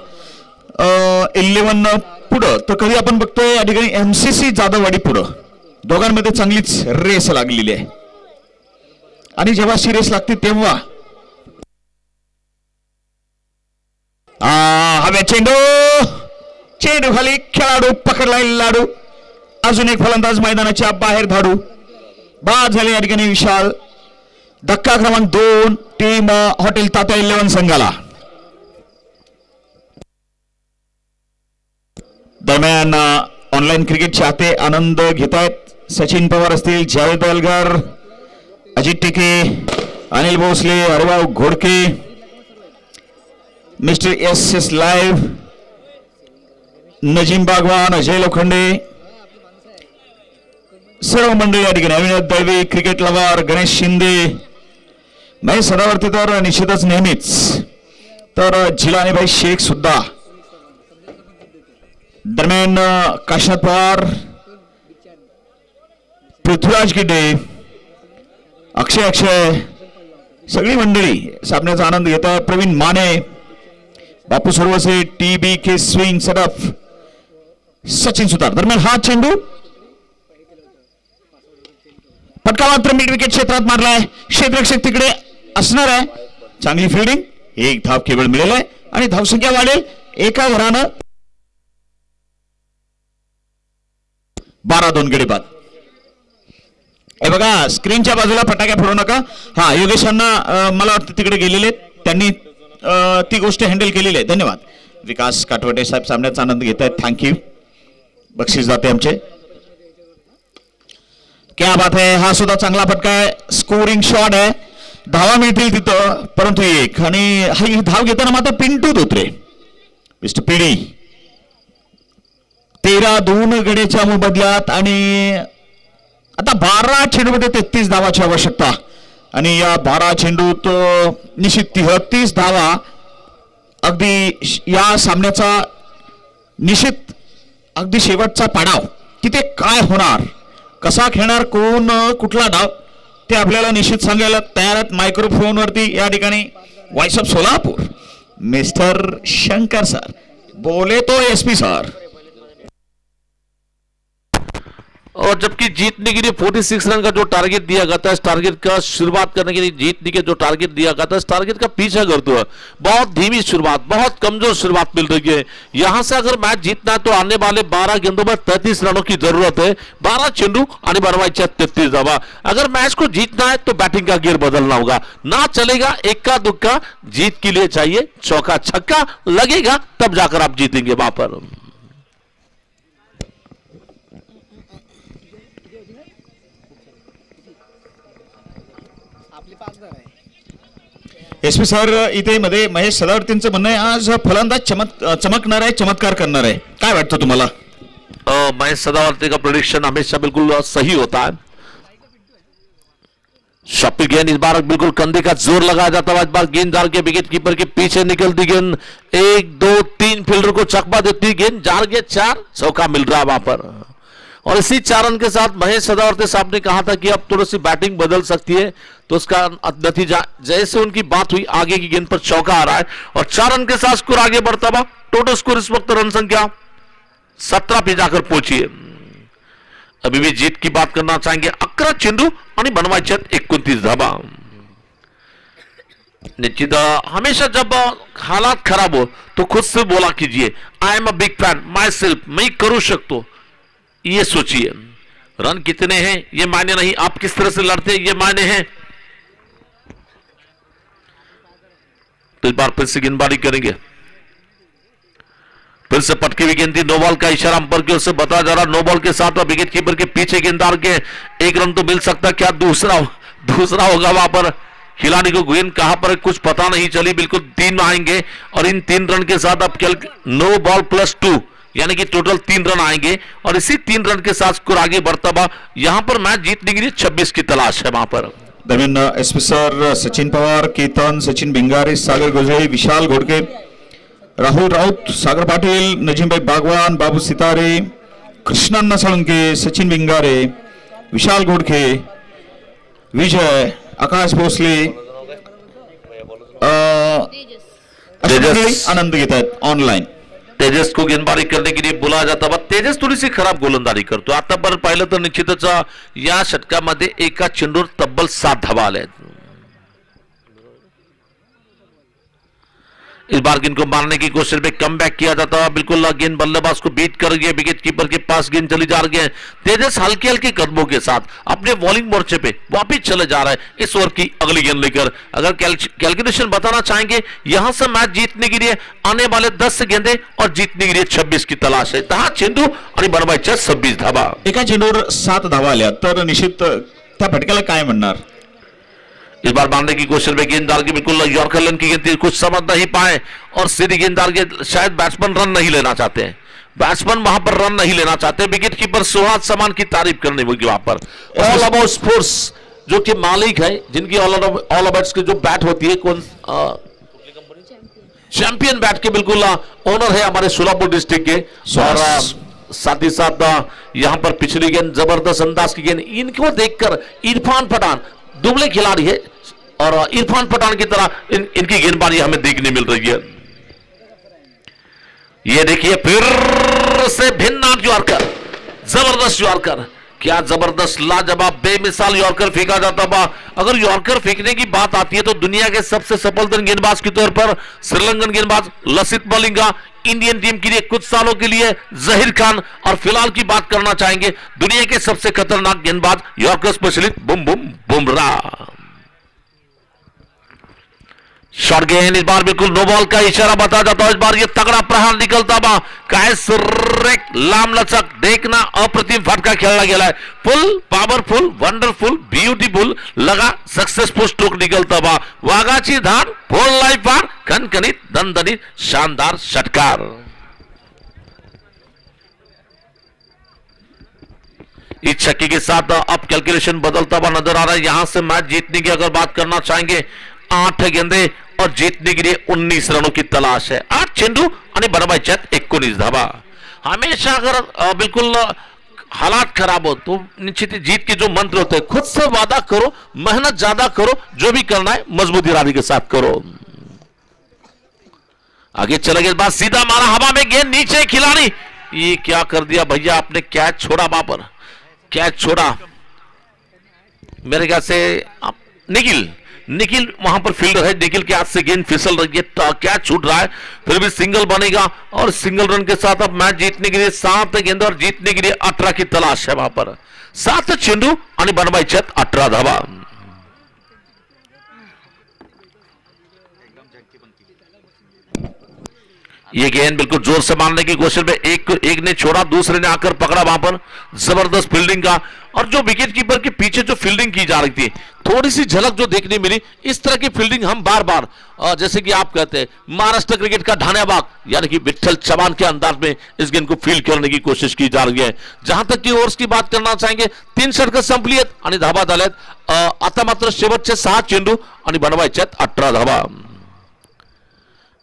11 पुढं तर कधी आपण बघतोय या ठिकाणी MCC जाधववाडी पुढं. दोघांमध्ये चांगलीच रेस लागलेली आहे आणि जेव्हा अशी रेस लागते तेव्हा हवे चेंडू खाली खेळाडू पकडला लाडू. अजून एक फलंदाज मैदानाच्या बाहेर धाडू. बाद झाले या ठिकाणी विशाल. धक्का क्रमांक 2 टीम हॉटेल तात्या 11 संघाला. दरम्यान ऑनलाईन क्रिकेट चाहते आनंद घेत आहेत. सचिन पवार असतील, Javed Balgar, Ajit Tike, Anil Bhosale, Haribhau Ghodke, mister SS live, Najim Bagwan, Ajay Lokhande, सर्व मंडळी या ठिकाणी. अविनाश दळवी, क्रिकेट लवर, गणेश शिंदे, महेश सदावर्ती तर निश्चितच नेहमीच तर जिलानीभाई शेख सुद्धा दरम्यान काशीनाथ पवार, पृथ्वीराज गिड्डे, अक्षय सगळी मंडळी सामन्याचा आनंद घेत आहे. Pravin Mane, Bapu Surwase, TBK swing setup, Sachin Sutar. दरम्यान हा चेंडू फटका मात्र मिड विकेट क्षेत्रात मारलाय. क्षेत्ररक्षक तिकडे असणार आहे. चांगली फिल्डिंग, एक धाव केवळ मिळेल आहे आणि धावसंख्या वाढेल. एका घरानं 12-2 गडी बाद. हे बघा स्क्रीनच्या बाजूला फटाक्या फोडू नका. हा योगेशांना मला वाटतं तिकडे गेलेले, त्यांनी ती गोष्ट हँडल केलेली आहे. धन्यवाद. विकास काटवटे साहेब सामन्याचा आनंद घेत आहेत. थँक्यू. बक्षीस जाते आमचे. क्या बात आहे. हा सुद्धा चांगला फटका आहे. स्कोरिंग शॉट आहे. धावा मिळतील तिथं, परंतु एक आणि ही धाव घेताना मात्र पिंटू धोत्रे, मिस्टर पिढी 13-2 गड्याच्या मोबदल्यात आणि आता 12 चेंडूमध्ये 33 धावाची आवश्यकता आणि या 12 चेंडूत निश्चित 33 धावा अगदी या सामन्याचा निश्चित अगदी शेवटचा पाडाव. तिथे काय होणार, कसा खेळणार, कोण कुठला डाव ते आपल्याला निश्चित सांगायला तयार आहेत. मायक्रोफोनवरती या ठिकाणी voice of Solapur mister Shankar sir, बोले तो SP सर. और जबकि जीतने के लिए 46 रन का जो टारगेट दिया गया था, इस टारगेट का शुरुआत करने के लिए जीतने के जो टारगेट दिया गया था, इस टारगेट का पीछा करते हुए बहुत धीमी शुरुआत, बहुत कमजोर शुरुआत मिल रही है. यहां से अगर मैच जीतना है तो आने वाले 12 गेंदों में 33 रनों की जरूरत है. 12 चेंडू आणि बनवायच्या 33 धावा. अगर मैच को जीतना है तो बैटिंग का गियर बदलना होगा. ना चलेगा इक्का दुक्का, जीत के लिए चाहिए चौका छक्का लगेगा, तब जाकर आप जीतेंगे वहां पर. SP सर इथे मध्ये महेश सदावर्तींचं म्हणणं आहे आज फलंदाज चमकणार आहे, चमत्कार करणार आहे. काय वाटतं तुम्हाला? महेश सदावर्ती का प्रेडिक्शन हमेशा बिल्कुल सही होता है. शॉपी गेंद इस बार बिल्कुल कंधे का जोर लगाया जाता है. इस बार गेंददार के विकेट कीपर के पीछे निकलती गेंद 1 2 3 फील्डर को चकमा देती गेंद, जार के 4 चौका मिल रहा है वहां पर. और इसी 4 रन के साथ महेश सदावर्ती साहब ने कहा था कि अब थोड़ी सी बैटिंग बदल सकती है, तो उसका नतीजा जैसे उनकी बात हुई आगे की गेंद पर चौका आ रहा है और 4 रन के साथ स्कोर आगे बढ़ता हुआ. टोटल स्कोर इस वक्त रन संख्या 17 पे जाकर पहुंची है. अभी भी जीत की बात करना चाहेंगे. 11 चेंडू आणि बनवायचे 29 धावा. निश्चित हमेशा जब हालात खराब हो तो खुद से बोला कीजिए I am a big fan my self, मैं करू शकतो. ये सोचिए रन कितने हैं ये मायने नहीं, आप किस तरह से लड़ते हैं ये मायने हैं. तो इस बार फिर से गेंदबाजी करेंगे. फिर से पटकी हुई गेंद थी. नो बॉल का इशारा अंपायर की ओर से बताया जा रहा. नो बॉल के साथ विकेट कीपर के पीछे गेंददार के 1 रन तो मिल सकता, क्या दूसरा होगा वहां पर. खिलाड़ी को गेंद कहां पर कुछ पता नहीं चली. बिल्कुल 3 आएंगे और इन 3 रन के साथ अब नो बॉल +2 यानी कि टोटल 3 रन आएंगे और इसी 3 रन के साथ स्कोर आगे बढ़ता हुआ. यहां पर मैच जीतने के लिए 26 की तलाश है वहां पर. दरम्यान SP सर, सचिन पवार, केतन, सचिन भिंगारे, सागर गोजळे, विशाल घोडके, राहुल राऊत, सागर पाटील, नजीमभाई बागवान, बाबू सितारे, कृष्णांना साळुंके, सचिन भिंगारे, विशाल घोडके, विजय, आकाश भोसले आनंद घेत आहेत ऑनलाइन. तेजस को गेंदबाजी करने के लिए बुलाया जाता है. तेजस थोडीशी खराब गोलंदाजी करतो. आतापर्यंत पाहिलं तर निश्चितच या षटकामध्ये एका चेंडूवर तब्बल 7 धावा आल्या. इस बार गेंद को मारने की कोशिश में कम बैक किया जाता है. बिल्कुल गेंद बल्लेबाज को बीट कर गया. विकेट कीपर के पास गेंद चली जा रही है. तेजस हल्के हल्के कदमों के साथ अपने बॉलिंग मोर्चे पे वापिस चले जा रहा है इस ओवर की अगली गेंद लेकर. अगर कैलकुलेशन बताना चाहेंगे यहां से मैच जीतने के लिए आने वाले 10 गेंदे और जीतने के लिए 26 की तलाश है. 10 चेंडू आणि बनवायच्या 26 धावा. एका चेंडूवर 7 धावा आल्या तर निश्चित त्या फटक्याला काय म्हणणार. इस बार मारने की कोशिश में गेंददार की बिल्कुल यॉर्कर लेन की गेंद कुछ समझ नहीं पाए और सीधी गेंददार के शायद बैट्समैन रन नहीं लेना चाहते हैं. बैट्समैन वहां पर रन नहीं लेना चाहते. विकेट कीपर सुहास समान की तारीफ करनी होगी वहां पर. ऑल अबाउट स्पोर्ट्स जो कि मालिक है जिनकी ऑल अबाउट की जो बैट होती है कौन चैंपियन बैट के बिल्कुल ओनर है हमारे सोलापुर डिस्ट्रिक्ट के। और साथ ही साथ यहां पर पिछली गेंद जबरदस्त अंदाज की गेंद, इनको देखकर इरफान पठान दुबले खिलाड़ी है और इरफान पठान की तरह इनकी गेंदबाजी हमें देखने मिल रही है। ये देखिए फिर से भिन्न यॉर्कर, जबरदस्त यॉर्कर, क्या जबरदस्त लाजवाब बेमिसाल यॉर्कर फेंका जाता बा। अगर यॉर्कर फेंकने की बात आती है तो दुनिया के सबसे सफलतम गेंदबाज के तौर पर श्रीलंकन गेंदबाज लसित मलिंगा, इंडियन टीम के लिए कुछ सालों के लिए जहीर खान, और फिलहाल की बात करना चाहेंगे दुनिया के सबसे खतरनाक गेंदबाज yorker specialist Bum Bum Bumrah. Short गेंद, इस बार बिल्कुल नो बॉल का इशारा बताया जाता है। इस बार ये तगड़ा प्रहार निकलता बा, लाम लचक, देखना अप्रतिम फटका खेलना गेला है। फुल पावरफुल, वंडरफुल, ब्यूटीफुल लगा सक्सेसफुल स्ट्रोक निकलता बा। वाघाची धार, फोर लाइफ पार, खनखनित दणदणीत शानदार षटकार। इस छक्के के साथ अब कैलकुलेशन बदलता हुआ नजर आ रहा है। यहां से मैच जीतने की अगर बात करना चाहेंगे, 8 गेंदे और जीतने के लिए 19 रनों की तलाश है। 8 चेंडू आणि बनवायच्यात 19 धावा। हमेशा अगर बिल्कुल हालात खराब हो तो निश्चित ही जीत के जो मंत्र होते हैं, खुद से वादा करो, मेहनत ज्यादा करो, जो भी करना है मजबूत इरादे के साथ करो। आगे चले गए, बाद सीधा मारा हवा में, गेंद नीचे, खिलाड़ी ये क्या कर दिया भैया आपने, कैच छोड़ा, वहां पर कैच छोड़ा। मेरे ख्याल से निखिल वहां पर फील्डर है, निखिल के हाथ से गेंद फिसल रही है, क्या छूट रहा है, फिर भी सिंगल बनेगा और सिंगल रन के साथ अब मैच जीतने के लिए 7 गेंद और जीतने के लिए 18 की तलाश है। वहां पर 7 चेंडू आणि बनवायच्यात 18 धावा। ये गेंद बिल्कुल जोर से मारने की कोशिश में एक ने छोड़ा, दूसरे ने आकर पकड़ा, वहां पर जबरदस्त फील्डिंग का। और जो विकेट कीपर के पीछे जो फील्डिंग की जा रही थी, थोड़ी सी झलक जो देखने मिली, इस तरह की फील्डिंग हम बार बार जैसे कि आप कहते हैं महाराष्ट्र क्रिकेट का ढाण्याबाग यानी कि विठ्ठल चव्हाण के अंदाज में इस गेंद को फील्ड करने की कोशिश की जा रही है। जहां तक की ओव्हर्स की बात करना चाहेंगे, 3 षटकं संपली आहेत आणि धावा झाल्यात आता मात्र शेवटचे 6 चेंडू आणि बनवायच्यात 18 धावा।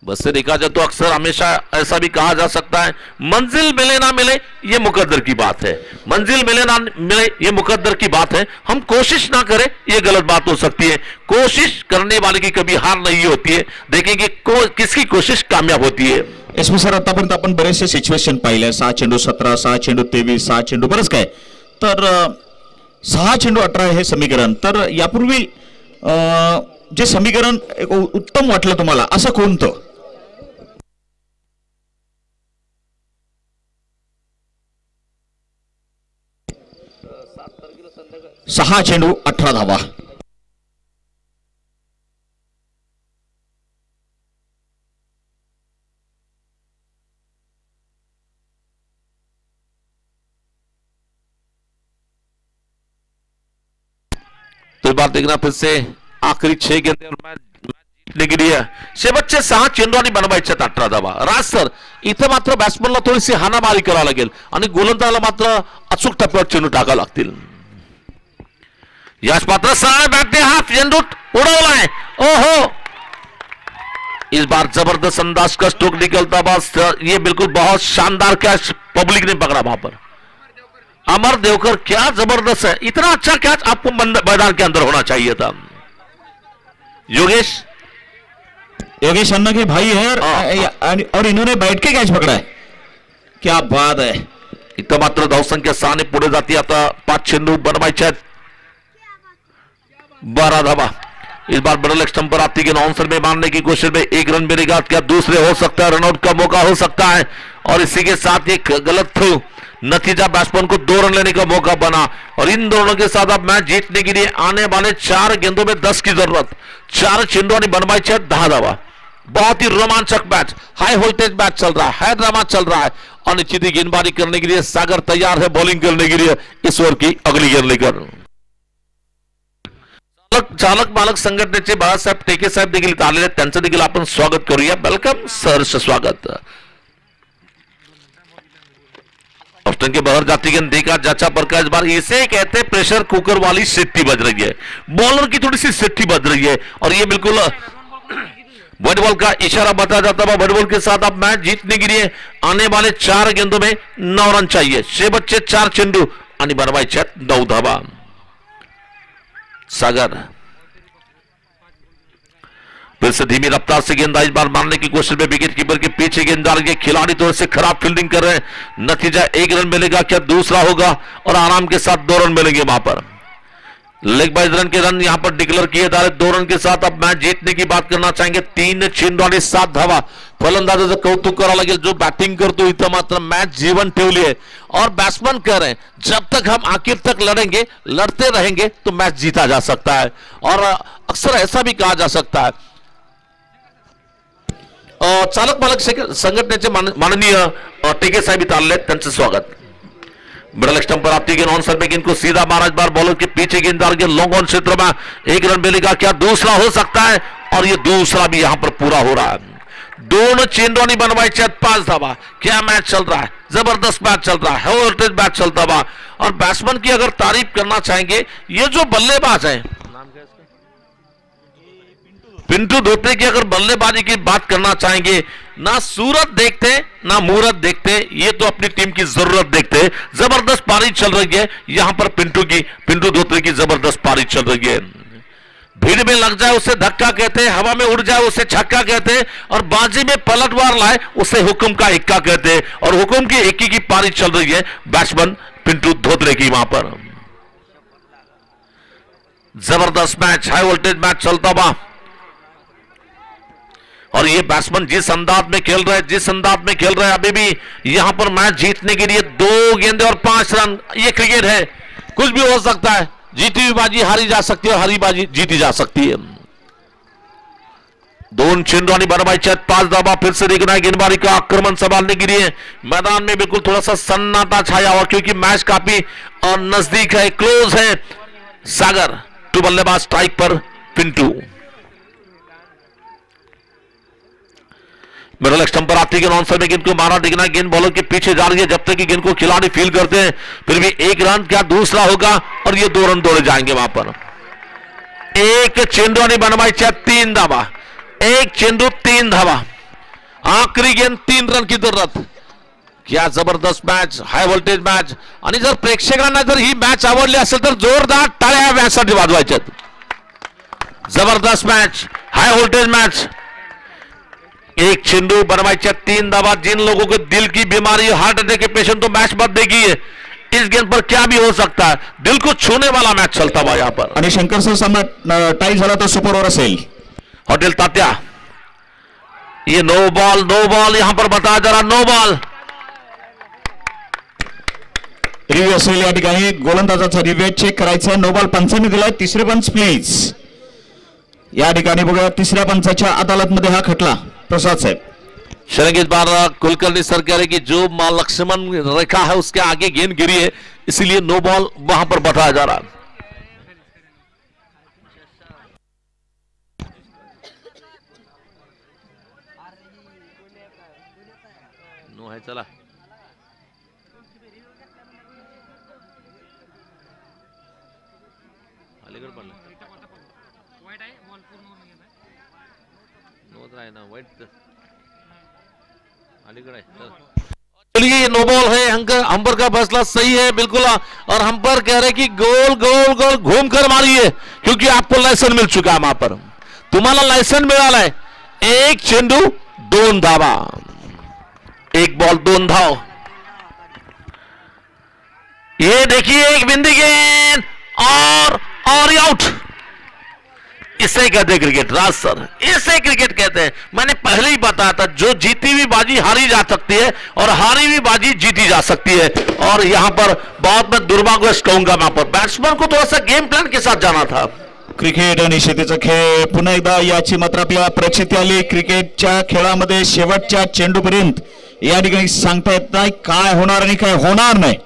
बस से देखा जाए तो अक्सर हमेशा ऐसा भी कहा जा सकता है, मंजिल मिले ना मिले ये मुकद्दर की बात है, मंजिल मिले ना मिले ये मुकद्दर की बात है। हम कोशिश ना करें ये गलत बात हो सकती है, कोशिश करने वाले की कभी हार नहीं होती है। देखेंगे किसकी कोशिश कामयाब होती है। इसमें सर आतापर्यंत आपण बरेचसे सिच्युएशन पाहिले, 6 चेंडू 17, 6 चेंडू 23, 6 चेंडू बरंच काय, तर 6 चेंडू 18 हे समीकरण, तर यापूर्वी जे समीकरण उत्तम वाटलं तुम्हाला असं कोणतं? 6 चेंडू 18 धावा। तो एक बार देखना फिर से आखिरी 6 गेंदे और मैच जीतने के लिए शेवटचे 6 चेंडू आणि बनवायच्यात 18 धावा। राज सर, इथं मात्र बॅट्समनला थोडीशी हाणामारी करावी लागेल आणि गोलंदाजाला मात्र अचूक टप्प्यावर चेंडू टाकावे लागतील। यश पात्र सरळ बॅटने हाफ चेंडू उडवलाय, ओहो इस बार जबरदस्त अंदाज का स्ट्रोक निकलता, बस ये बिल्कुल बहुत शानदार कैच पब्लिक ने पकड़ा वहां पर। अमर देवकर क्या जबरदस्त है, इतना अच्छा कैच आपको मैदान के अंदर होना चाहिए था। योगेश अन्ना के भाई है और इन्होंने बैठ के कैच पकड़ा है, क्या बात है। इथं मात्र धावसंख्या 6 ने पुढे जाती, आता 5 चेंडू बनवायचे आहेत, 12 धावा। इस बार बड़े स्टंप पर आती है, आंसर में मारने की कोशिश में 1 रन मिलेगा, क्या दूसरे हो सकता है, रनआउट का मौका हो सकता है। और इसी के साथ एक गलत थ्रो, नतीजा बैट्समैन को 2 रन लेने का मौका बना। और इन दोनों के साथ अब मैच जीतने के लिए आने वाले 4 गेंदों में 10 की जरूरत, 4 चेंडू आणि बनवायचे 10 धावा। बहुत ही रोमांचक मैच, हाई वोल्टेज मैच चल रहा है, ड्रामा चल रहा है और निश्चित ही गेंदबाजी करने के लिए सागर तैयार है बॉलिंग करने के लिए इस ओवर की अगली गेंद लेकर। चालक मालक संघटनेचे बाळासाहेब टेके साहेब देखील आलेले आहेत, त्यांचं देखील आपण स्वागत करूया। वेलकम सहर्ष स्वागत। ऑप्शन के बाहर जाती गेंद देखा जाचा प्रकाश, बार इसे कहते प्रेशर कुकर वाली सिट्टी बज रही है, बॉलर की थोड़ी सी सिट्टी बज रही है। और ये बिल्कुल व्हाइट बॉल का इशारा बताया जाता है। व्हाइट बॉल के साथ अब मैच जीतने के लिए आने वाले 4 गेंदों में 9 रन चाहिए। 6 बच्चे 4 चेंडू आणि बनवायचे 9 धावा। सागर फिर से धीमी रफ्तार से गेंदबाज बार मारने की कोशिश में विकेट कीपर के पीछे गेंद डाल के खिलाड़ी थोड़े से खराब फील्डिंग कर रहे हैं। नतीजा 1 रन मिलेगा, क्या दूसरा होगा और आराम के साथ 2 रन मिलेंगे वहां पर। लेग बाइज रन के रन यहां पर डिक्लेयर किए जा रहे। 2 रन के साथ अब मैच जीतने की बात करना चाहेंगे। 3 चेंडू आणि 7 धावा। फलंदाजाचं कौतुक करावं लागेल जो बॅटिंग करतो, इथं मात्र मॅच जीवन ठेवली है और बैट्समैन कह रहे हैं जब तक हम आखिर तक लड़ेंगे, लड़ते रहेंगे तो मैच जीता जा सकता है। और अक्सर ऐसा भी कहा जा सकता है। चालक मालक संघटनेचे माननीय टेके साहेब इथं आले, त्यांचं स्वागत। मिडल स्टंप पर आपकी गेंद ऑन साइड में गेंद को सीधा महाराज बार बॉलर के पीछे गेंद डाल के लॉन्ग ऑन क्षेत्र में 1 रन मिलेगा, क्या दूसरा हो सकता है और ये दूसरा भी यहां पर पूरा हो रहा है। 2 चेंडू आणि बनवायचे 5 धावा। क्या मैच चल रहा है, जबरदस्त मैच चल रहा है, वोल्टेज मैच चलता हुआ। और बैट्समैन की अगर तारीफ करना चाहेंगे, ये जो बल्लेबाज है पिंटू धोत्रे की अगर बल्लेबाजी की बात करना चाहेंगे, ना सूरत देखते ना मूरत देखते, ये तो अपनी टीम की जरूरत देखते। जबरदस्त पारी चल रही है यहां पर पिंटू धोत्रे की जबरदस्त पारी चल रही है। भीड़ में लग जाए उसे धक्का कहते हैं, हवा में उड़ जाए उसे छक्का कहते हैं और बाजी में पलटवार लाए उसे हुक्म का इक्का कहते हैं। और हुक्म की इक्की की पारी चल रही है बैट्समैन पिंटू धोत्रे की वहां पर। जबरदस्त मैच, हाई वोल्टेज मैच चलता हुआ और ये बैट्समैन जिस अंदाज में खेल रहे हैं अभी भी यहां पर मैच जीतने के लिए 2 गेंदे और 5 रन। ये क्रिकेट है, कुछ भी हो सकता है। जीती हुई बाजी हारी जा सकती है और हारी बाजी जीती जा सकती है। 2 चेंडू आणि बनवायचे 5 धावा। फिर से देखना है गेंदबाजी का आक्रमण संभालने के लिए मैदान में बिल्कुल थोड़ा सा सन्नाटा छाया हुआ क्योंकि मैच काफी नजदीक है, क्लोज है। सागर टू बल्लेबाज स्ट्राइक पर पिंटू। मिडल स्टंप पर आती गेंद ऑन साइड में गेंद को मारा दिखना, गेंद बॉलर के पीछे जा रही है। जब तक कि गेंद को खिलाड़ी फील करते हैं फिर भी 1 रन, क्या दूसरा होगा और ये 2 रन दौड़े जाएंगे वहां पर। 1 चेंडू आणि बनवायचे 3 धावा। 1 चेंडू 3 धावा। आखरी गेंद 3 रन की जरूरत। क्या जबरदस्त मैच, हाय व्होल्टेज मैच। आणि जर प्रेक्षकांना जर ही मॅच आवडली असेल तर जोरदार टाळ्या या मॅचसाठी वाजवायच्यात। जबरदस्त मैच, हाई वोल्टेज मैच। 1 चेंडू बनवायच्या 3 धावा। जिन लोगों को दिल की बीमारी, हार्ट अटैक के पेशेंट तो मैच मत देखिए, इस गेंद पर क्या भी हो सकता है। दिल को छूने वाला मैच चलता हुआ यहाँ पर। आणि शंकर सर सामना टाई झाला तर सुपर ओव्हर असेल। हॉटेल तात्या, ये नो बॉल यहां पर बताया जा रहा, नो बॉल। रिव्ह्यू असेल या ठिकाणी, गोलंदाजाचा रिव्ह्यू चेक करायचा। नो बॉल पंचांनी दिलाय। 3रे पंच प्लीज। या ठिकाणी बघा 3ऱ्या पंचाच्या अदालतमध्ये हा खटला प्रसाद साहेब। शरंगेज बार कुलकर्णी सर कह रहे कि जो लक्ष्मण रेखा है उसके आगे गेंद गिरी है, इसलिए नो बॉल वहां पर बताया जा रहा है। नो है, चला अलीगड पडला ना, वाइट अलीगढ़ है। चलिए ये नो बॉल है, अंपर का फैसला सही है बिल्कुल। और अंपर कह रहे कि गोल गोल गोल घूम कर मारिए क्योंकि आपको लाइसेंस मिल चुका है वहां पर, तुम्हाला लाइसेंस मिळालाय। 1 चेंडू 2 धावा। 1 बॉल 2 धाव। ये देखिए एक बिंदी गेंद और आउट। इसे कहते हैं क्रिकेट, राज सर, इसे क्रिकेट कहते हैं। मैंने पहले ही बताया था जो जीती हुई बाजी हारी जा सकती है और हारी हुई बाजी जीती जा सकती है। और यहां पर बहुत मैं दुर्भाग्यवश कहूंगा, वहां पर बैट्समैन को थोड़ा सा गेम प्लान के साथ जाना था। क्रिकेट आणि शेतीचा खेळ पुन्हा एकदा याची मात्र आपल्याला प्रचिती आली। क्रिकेटच्या खेळामध्ये शेवटच्या चेंडूपर्यंत या ठिकाणी सांगता येत नाही काय होणार आणि काय होणार नाही,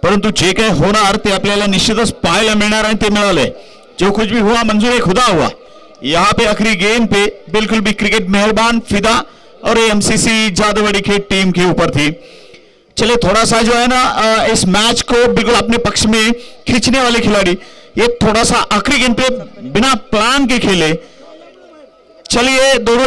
परंतु जे काय होणार ते आपल्याला निश्चितच पाहायला मिळणार आणि ते मिळालंय। जो कुछ भी हुआ मंजूर खुदा हुआ। यहाँ पे आखिरी गेंद पे बिल्कुल भी क्रिकेट मेहरबान फिदा और एमसीसी जादवड़ी की टीम के ऊपर थी। चले थोड़ा सा जो है ना इस मैच को बिल्कुल अपने पक्ष में खींचने वाले खिलाड़ी ये थोड़ा सा आखिरी गेंद पे बिना प्लान के खेले, चलिए दोनों